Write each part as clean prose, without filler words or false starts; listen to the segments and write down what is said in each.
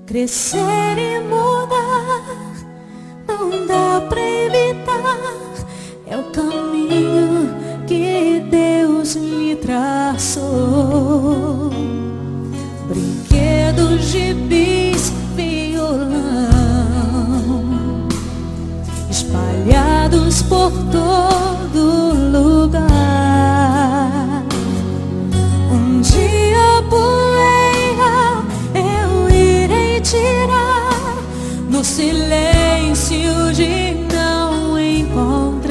Crescer e mudar, não dá pra evitar. É o caminho que Deus lhe traçou. Brinquedos, gibis, violão, espalhados por todo lugar. Um dia a poeira eu irei tirar, no silêncio de não encontrar.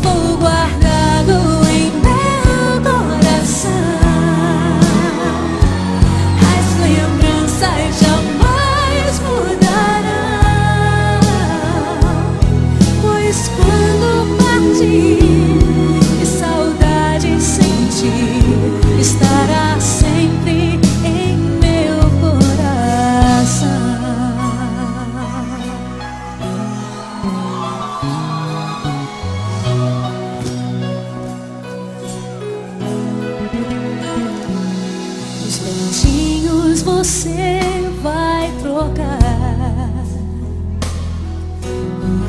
Vou guardá-lo em meu coração. As lembranças jamais mudarão, pois quando partir e saudade sentir, estará sempre em meu coração. Os dentinhos você vai trocar,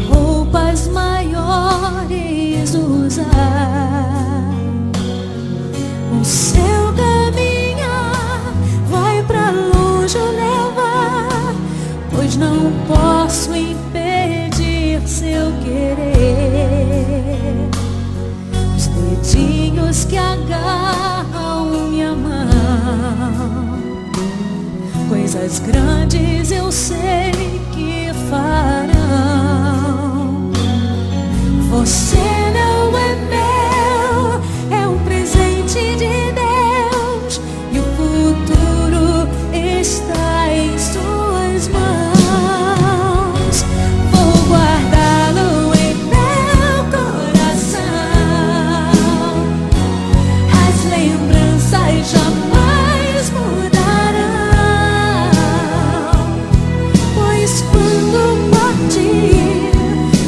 roupas maiores usar. O seu caminhar vai pra longe levar, pois não posso impedir seu querer. Os dedinhos que agarram minha mão, coisas grandes eu sei que farão. Você não é meu, é um presente de Deus, e o futuro está em suas mãos. Vou guardá-lo em meu coração. As lembranças jamais mudarão, pois quando partir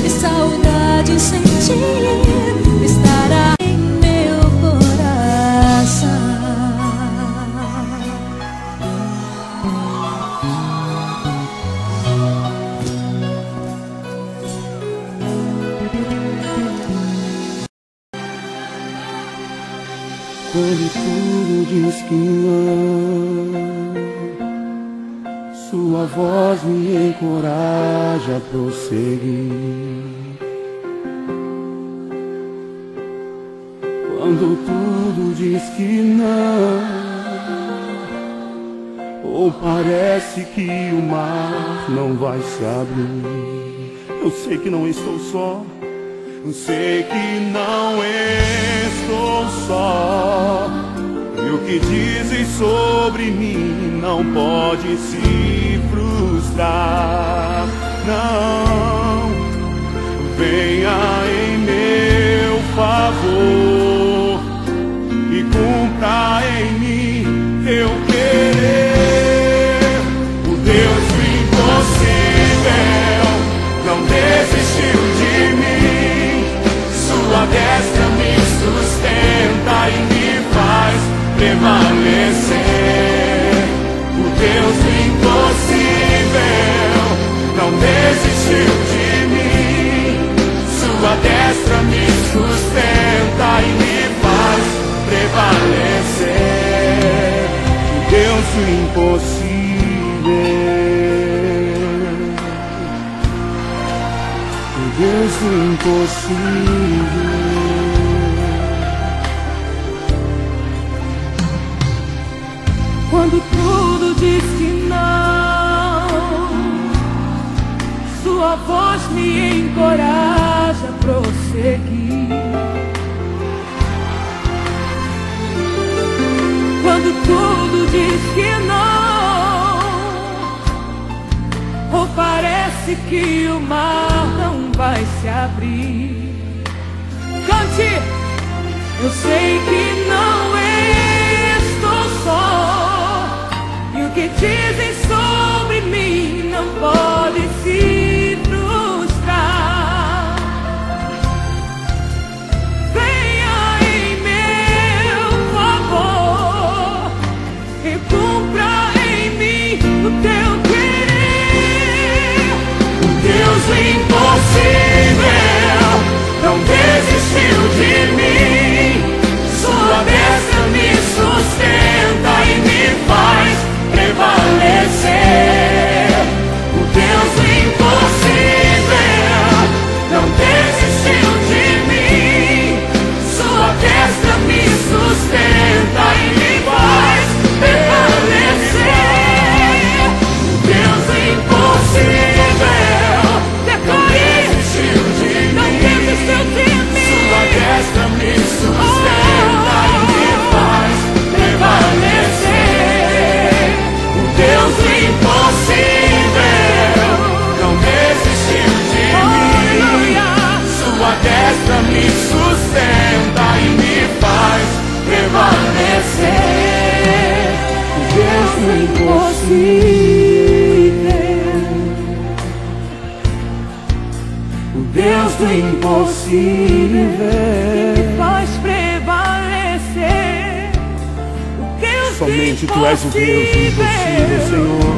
e saudade sentir, estará em meu coração. Quando tudo diz que não, sua voz me encoraja a prosseguir. Quando tudo diz que não, ou parece que o mar não vai se abrir, eu sei que não estou só. Eu sei que não estou só, e o que dizem sobre mim não pode se frustrar. Não, venha em meu favor e cumpra em mim teu querer. O Deus do impossível não desistiu de mim. Sua destra me sustenta e me faz prevalecer. O Deus do impossível não desistiu de mim. Sua destra me sustenta e me faz prevalecer. O Deus do impossível, Deus do impossível. Quando tudo diz que não, sua voz me encoraja a prosseguir. Quando tudo diz que não, ou parece que o mar não vai se abrir, noite eu sei que não estou só, e o que dizem sobre mim não pode se frustrar. Venha em meu favor e cumpra em mim o teu querer. O Deus do impossível não desistiu de mim. Sua destra me sustenta e me faz prevalecer. O Deus do impossível não desistiu de mim. Sua destra me sustenta e me faz prevalecer. O Deus do impossível não desistiu de mim. Sua destra me sustenta e me faz prevalecer. O Deus do impossível não desistiu de mim. Sua destra me sustenta e me faz prevalecer. O Deus do impossível, o Deus do impossível, Me faz prevalecer. O Deus somente Tu és o Deus do impossível, Senhor.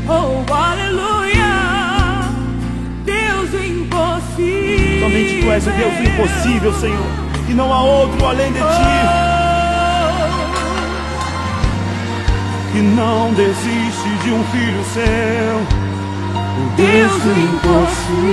Oh, aleluia. Deus do impossível. Somente Tu és o Deus do impossível, Senhor, e não há outro além de Ti, que não desiste de um filho seu. O Deus do impossível.